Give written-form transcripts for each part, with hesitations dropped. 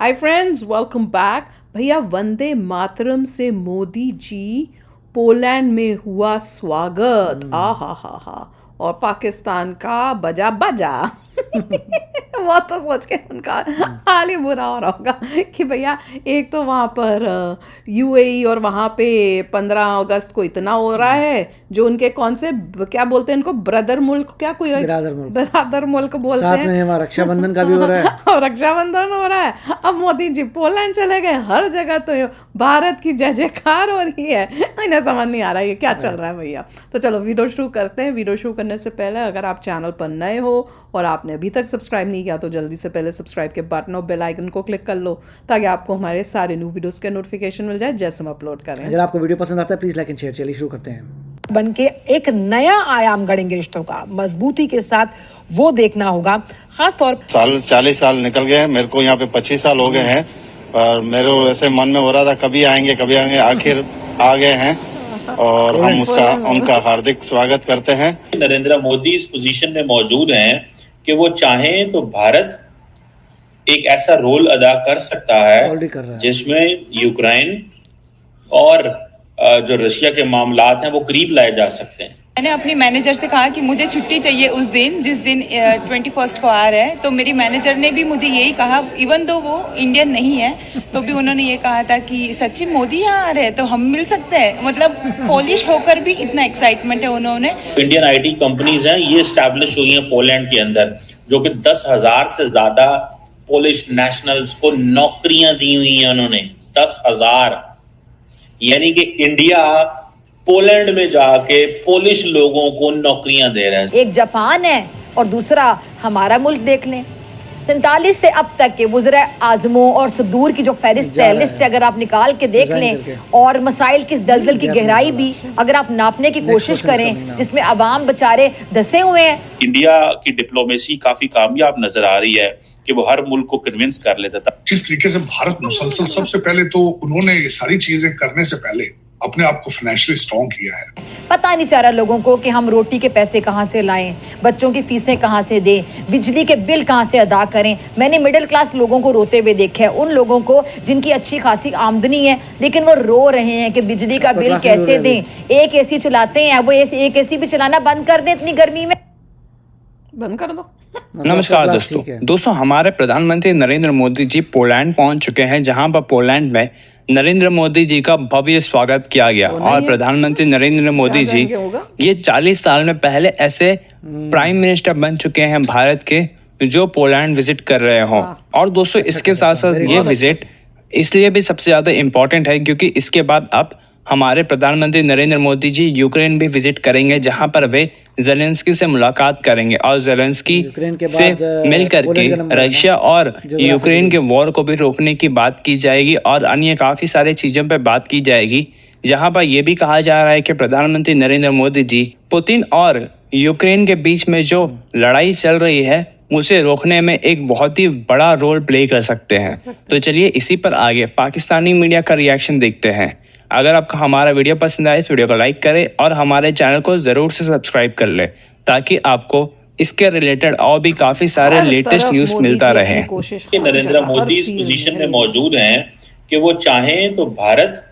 Hi friends, welcome back. भैया, वंदे मातरम से Modi ji Poland में हुआ स्वागत। आ हा हा। और पाकिस्तान का बजा बजा। वो तो सोच के उनका हाल ही बुरा हो रहा होगा कि भैया, एक तो वहाँ पर यूएई और वहाँ पे 15 अगस्त को इतना हो रहा है, जो उनके कौन से क्या बोलते हैं इनको, ब्रदर मुल्क, क्या कोई बिरादर मुल्क बोलते साथ हैं। में वहाँ रक्षाबंधन का भी हो रहा है। और रक्षाबंधन हो रहा है। अब मोदी जी पोलैंड चले गए, हर जगह तो भारत की जय जयकार हो रही है। इन्हें समझ नहीं आ रहा है ये क्या चल रहा है भैया। तो चलो वीडियो शुरू करते हैं। वीडियो शुरू करने से पहले अगर आप चैनल पर नए हो और आपने अभी तक सब्सक्राइब नहीं किया तो जल्दी से पहले सब्सक्राइब के बटन और बेल आइकन को क्लिक कर लो, ताकि आपको हमारे सारे न्यू वीडियोस के नोटिफिकेशन मिल जाए जैसे हम अपलोड करें। अगर आपको वीडियो पसंद आता है प्लीज लाइक एंड शेयर। चलिए शुरू करते हैं। बन के एक नया आयाम गढ़ेंगे रिश्तों का, मजबूती के साथ वो देखना होगा। खास तौर 40 साल निकल गए हैं, मेरे को यहाँ पे 25 साल हो गए हैं, और मेरे ऐसे मन में हो रहा था कभी आएंगे, आखिर आ गए हैं और हम उनका हार्दिक स्वागत करते हैं। नरेंद्र मोदी इस पोजीशन में मौजूद हैं कि वो चाहें तो भारत एक ऐसा रोल अदा कर सकता है जिसमें यूक्रेन और जो रशिया के मामलात हैं वो करीब लाए जा सकते हैं। मैंने अपनी मैनेजर से कहा कि मुझे छुट्टी चाहिए उस दिन जिस दिन 21 को आ रहा है, तो मेरी मैनेजर ने भी मुझे यही कहा, इवन दो वो इंडियन नहीं है तो भी उन्होंने ये कहा था कि सच्ची मोदी यहाँ आ रहे हैं तो हम मिल सकते हैं। मतलब पोलिश होकर भी इतना एक्साइटमेंट है उन्होंने। इंडियन आईटी कंपनीज हैं, ये स्टैब्लिश हुई हैं पोलैंड के अंदर, जो कि 10,000 से ज्यादा पोलिश नेशनल्स को नौकरियां दी हुई हैं उन्होंने। 10,000, यानी कि इंडिया पोलैंड में जाके पोलिश लोगों को नौकरियां दे रहा है। एक जापान है और दूसरा हमारा मुल्क देख लें। 47 से अब तक के वुज़रा आज़मों और सदूर की जो फहरिस्त है, लिस्ट अगर आप निकाल के देख लें, और मसाइल की दलदल की गहराई भी अगर आप नापने की कोशिश करें, जिसमें अवाम बेचारे धसे हुए हैं। इंडिया की डिप्लोमेसी काफी कामयाब नजर आ रही है कि वो हर मुल्क को कन्विंस कर लेता था। जिस तरीके से भारत मुसलसल, सबसे पहले तो उन्होंने ये सारी चीजें करने से पहले अपने आप को फाइनेंशियली स्ट्रॉन्ग किया है। पता नहीं चल रहा लोगों को कि हम रोटी के पैसे कहाँ से लाएं, बच्चों की फीसें कहाँ से दें, बिजली के बिल कहाँ से अदा करें। मैंने मिडिल क्लास लोगों को रोते हुए देखा है, उन लोगों को जिनकी अच्छी खासी आमदनी है लेकिन वो रो रहे हैं कि बिजली का बिल कैसे दें। एक एसी चलाते हैं, वो एक एसी भी चलाना बंद कर दें इतनी गर्मी में। बंद कर दो। नमस्कार दोस्तों, हमारे प्रधानमंत्री नरेंद्र मोदी जी पोलैंड पहुंच चुके हैं, जहां पर पोलैंड में नरेंद्र मोदी जी का भव्य स्वागत किया गया। और प्रधानमंत्री नरेंद्र मोदी जी ये 40 साल में पहले ऐसे प्राइम मिनिस्टर बन चुके हैं भारत के जो पोलैंड विजिट कर रहे हों। और दोस्तों, इसके साथ साथ ये विजिट इसलिए भी सबसे ज़्यादा इम्पोर्टेंट है क्योंकि इसके बाद अब हमारे प्रधानमंत्री नरेंद्र मोदी जी यूक्रेन भी विजिट करेंगे, जहां पर वे ज़ेलेंस्की से मुलाकात करेंगे और ज़ेलेंस्की से मिल करके रशिया और यूक्रेन के वॉर को भी रोकने की बात की जाएगी और अन्य काफ़ी सारे चीज़ों पर बात की जाएगी। जहां पर यह भी कहा जा रहा है कि प्रधानमंत्री नरेंद्र मोदी जी पुतिन और यूक्रेन के बीच में जो लड़ाई चल रही है उसे रोकने में एक बहुत ही बड़ा रोल प्ले कर सकते हैं। तो चलिए इसी पर आगे पाकिस्तानी मीडिया का रिएक्शन देखते हैं। अगर आपको हमारा वीडियो पसंद आए तो वीडियो को लाइक करें और हमारे चैनल को ज़रूर से सब्सक्राइब कर लें, ताकि आपको इसके रिलेटेड और भी काफ़ी सारे लेटेस्ट न्यूज़ मिलता रहे। नरेंद्र मोदी इस पोजीशन में मौजूद हैं कि वो चाहें तो भारत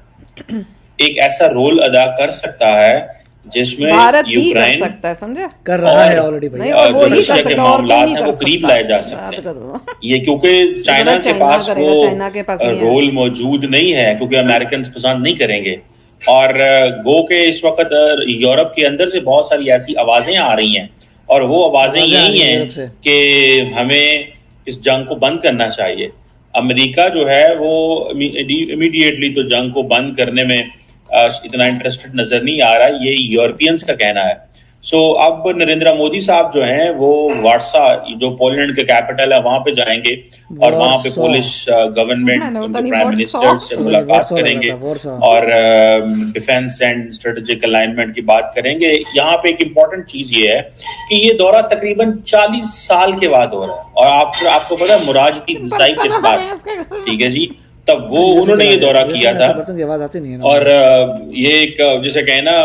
एक ऐसा रोल अदा कर सकता है जिसमें यूक्रेन सकता है, समझे, कर रहा है ऑलरेडी भैया। जो रशिया के मामलात हैं वो करीब लाए जा सकते हैं। ये क्योंकि चाइना के पास वो रोल मौजूद नहीं है, क्योंकि अमेरिकन पसंद नहीं करेंगे। और गो के इस वक्त यूरोप के अंदर से बहुत सारी ऐसी आवाजें आ रही हैं, और वो आवाजें यही हैं कि हमें इस जंग को बंद करना चाहिए। अमेरिका जो है वो इमीडिएटली तो जंग को बंद करने में इतना इंटरेस्टेड नजर नहीं आ रहा, ये यूरोपियंस का कहना है। सो अब नरेंद्र मोदी साहब जो हैं वो वार्सा, जो पोलैंड के कैपिटल है, वहां पे जाएंगे और वहां पे पोलिश गवर्नमेंट प्राइम मिनिस्टर से मुलाकात करेंगे और डिफेंस एंड स्ट्रेटेजिक अलाइनमेंट की बात करेंगे। यहाँ पे एक इम्पॉर्टेंट चीज ये है कि ये दौरा तकरीबन 40 साल के बाद हो रहा है, और आपको पता है मुराद की दिसाई के बाद, ठीक है जी, तब वो उन्होंने ये दौरा किया था। और ये एक जिसे कहे ना,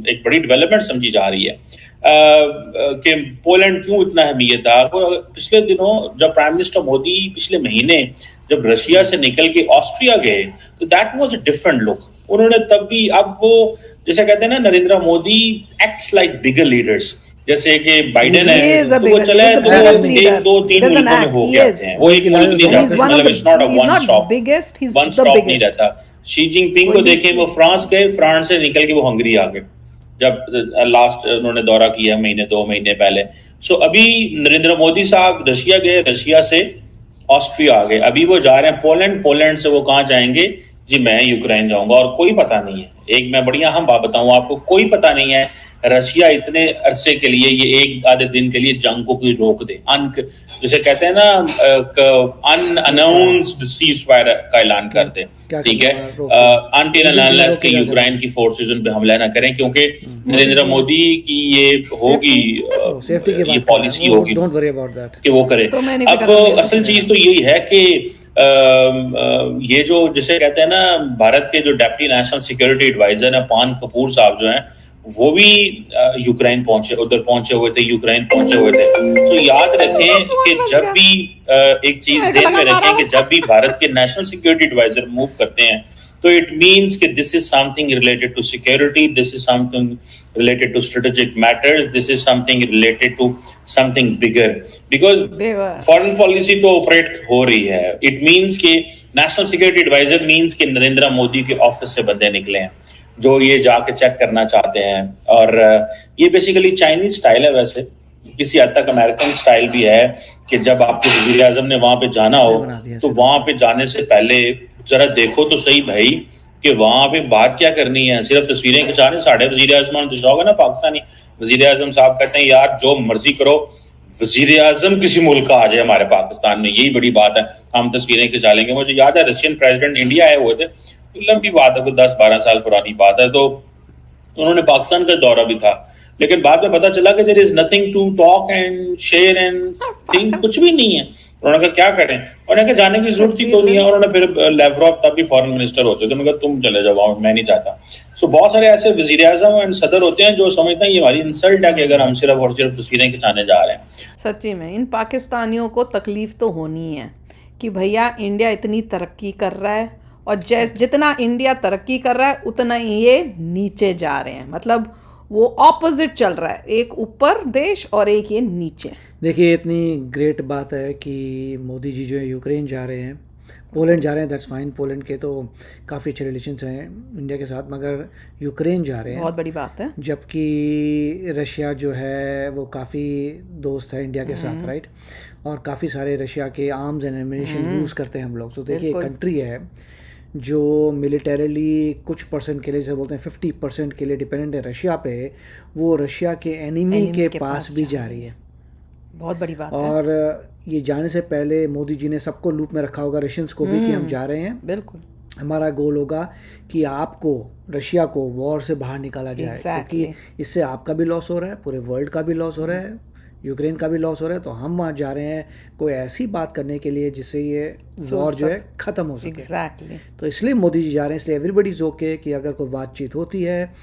एक बड़ी डेवलपमेंट समझी जा रही है। कि पोलैंड क्यों इतना अहमियत था। वो पिछले दिनों जब प्राइम मिनिस्टर मोदी पिछले महीने जब रशिया से निकल के ऑस्ट्रिया गए तो that was a different look. उन्होंने तब भी, अब वो जैसे कहते हैं ना, Narendra Modi acts like bigger leaders, जैसे कि बाइडेन है तो वो चले तो 1-2-3 मुल्कों में हो जाते हैं, वो एक मुल्क नहीं जाते, मतलब it's not a one stop नहीं रहता। शी जिनपिंग को देखें, वो फ्रांस गए, फ्रांस से निकल के वो हंगरी आ गए जब लास्ट उन्होंने दौरा किया 2 महीने पहले। सो अभी नरेंद्र मोदी साहब रशिया गए, रशिया से ऑस्ट्रिया आ गए, अभी वो जा रहे हैं पोलैंड, पोलैंड से वो कहाँ जाएंगे जी, मैं यूक्रेन जाऊंगा। और कोई पता नहीं है, एक मैं बढ़िया हम बात बताऊं आपको, कोई पता नहीं है रशिया इतने अरसे के लिए, ये एक आधे दिन के लिए जंग को कोई रोक दे, जिसे कहते हैं ना अनअनाउंस्ड सीज़फायर का ऐलान कर दे, ठीक है, अनटिल एंड अनलेस कि यूक्रेन की फोर्सेस उन पे हमला ना करें, क्योंकि नरेंद्र मोदी की ये होगी, ये पॉलिसी होगी कि वो करे। अब असल चीज तो यही है कि ये जो जिसे कहते हैं ना, भारत के जो डेप्टी नेशनल सिक्योरिटी एडवाइजर है पान कपूर साहब जो हैं, वो भी यूक्रेन उधर पहुंचे हुए थे, यूक्रेन पहुंचे हुए थे। तो याद रखें कि जब भी एक चीज ध्यान में रखें कि जब भी भारत के नेशनल सिक्योरिटी एडवाइजर मूव करते हैं तो इट मीन्स कि this is something related to security, this is something related to strategic matters, this is something related to something bigger, because foreign policy तो ऑपरेट हो रही है। इट मीन्स कि national security advisor means कि नरेंद्र मोदी के office से बंदे निकले हैं जो ये जाके चेक करना चाहते हैं। और ये बेसिकली चाइनीज स्टाइल है, वैसे किसी हद तक अमेरिकन स्टाइल भी है कि जब आपके वजीर आजम ने वहां पे जाना हो तो वहां पे जाने से पहले जरा देखो तो सही भाई कि वहां पे बात क्या करनी है, सिर्फ तस्वीरें खिंचाने। साढ़े वजीर आजमान तो शौक है ना पाकिस्तानी वजीर आजम साहब कहते हैं यार जो मर्जी करो, वजीर आजम किसी मुल्क का आ जाए हमारे पाकिस्तान में, यही बड़ी बात है, हम तस्वीरें खिंचा लेंगे। मुझे याद है रशियन प्रेसिडेंट इंडिया आए हुए थे, लंबी बात है, कोई 10-12 साल पुरानी बात है, तो उन्होंने पाकिस्तान का दौरा भी था, लेकिन बाद में पता चला कि there is nothing to talk and share and think, कुछ भी नहीं है। उन्होंने कहा क्या करें, उन्होंने कहा जाने की जरूरत ही कोई नहीं है। उन्होंने फिर लेवरॉव तब भी फॉरेन मिनिस्टर होते थे, उन्होंने कहा तुम चले जाओ, मैं नहीं जाता। सो बहुत सारे ऐसे वजीर आजम एंड सदर होते हैं जो समझते हैं ये हमारी इंसल्ट है कि अगर हम सिर्फ और सिर्फ तस्वीरें खिंचाने जा रहे हैं। सच्ची में इन पाकिस्तानियों को तकलीफ तो होनी है कि भैया इंडिया इतनी तरक्की कर रहा है और जितना इंडिया तरक्की कर रहा है उतना ही ये नीचे जा रहे हैं, मतलब वो ऑपोजिट चल रहा है, एक ऊपर देश और एक ये नीचे। देखिए इतनी ग्रेट बात है कि मोदी जी जो है यूक्रेन जा रहे हैं, पोलैंड जा रहे हैं, दैट्स फाइन, पोलैंड के तो काफ़ी अच्छे रिलेशंस हैं इंडिया के साथ, मगर यूक्रेन जा रहे हैं, बहुत बड़ी बात है। जबकि रशिया जो है वो काफ़ी दोस्त है इंडिया के साथ, राइट, और काफ़ी सारे रशिया के आर्म्स एंड एमिनेशन यूज़ करते हैं हम लोग। तो देखिए कंट्री है जो मिलिटरीली कुछ परसेंट के लिए, जैसे बोलते हैं 50% के लिए डिपेंडेंट है रशिया पे, वो रशिया के एनिमी के पास भी जा रही है, बहुत बड़ी बात है। और ये जाने से पहले मोदी जी ने सबको लूप में रखा होगा, रशियंस को भी, कि हम जा रहे हैं, बिल्कुल हमारा गोल होगा कि आपको, रशिया को वॉर से बाहर निकाला जाए, क्योंकि इससे आपका भी लॉस हो रहा है, पूरे वर्ल्ड का भी लॉस हो रहा है, यूक्रेन का भी लॉस हो रहा है। तो हम वहाँ जा रहे हैं कोई ऐसी बात करने के लिए जिससे ये वॉर जो है ख़त्म हो सके। तो इसलिए मोदी जी जा रहे हैं, इसलिए एवरीबडी इज ओके कि अगर कोई बातचीत होती है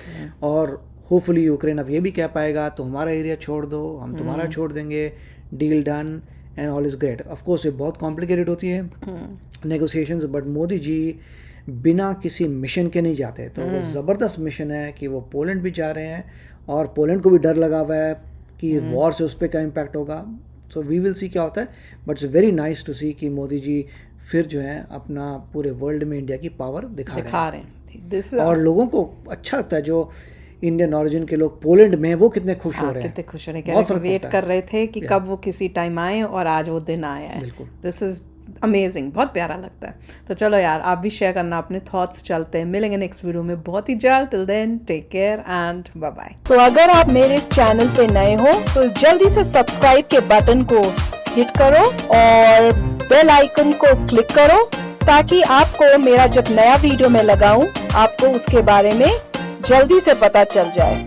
और होपफुली यूक्रेन अब ये भी कह पाएगा तो हमारा एरिया छोड़ दो, हम तुम्हारा छोड़ देंगे, deal done and all is great. Of course ये बहुत कॉम्प्लिकेटेड होती है नेगोशिएशंस, बट मोदी जी बिना किसी मिशन के नहीं जाते, तो वो ज़बरदस्त मिशन है कि वो पोलैंड भी जा रहे हैं और पोलैंड को भी डर लगा हुआ है कि वॉर से उस पर क्या इम्पैक्ट होगा। सो वी विल सी क्या होता है, but it's very nice to see कि मोदी जी फिर जो है अपना पूरे वर्ल्ड में इंडिया की पावर दिखा रहे हैं। और लोगों को अच्छा लगता है, जो इंडियन ऑरिजिन के लोग पोलैंड में, वो कितने खुश हो रहे हैं, कितने खुश हो रहे हैं, वेट कर रहे थे कि कब वो किसी टाइम आए और आज वो दिन आया है। बिल्कुल, दिस इज अमेजिंग, बहुत प्यारा लगता है। तो चलो यार, आप भी शेयर करना अपने थॉट्स, चलते हैं, मिलेंगे नेक्स्ट वीडियो में बहुत ही जल्द। Till then take care and bye bye. तो अगर आप मेरे इस चैनल पे नए हो तो जल्दी से सब्सक्राइब के बटन को हिट करो और बेल आइकन को क्लिक करो, ताकि आपको मेरा जब नया वीडियो मैं लगाऊं आपको उसके बारे में जल्दी से पता चल जाए।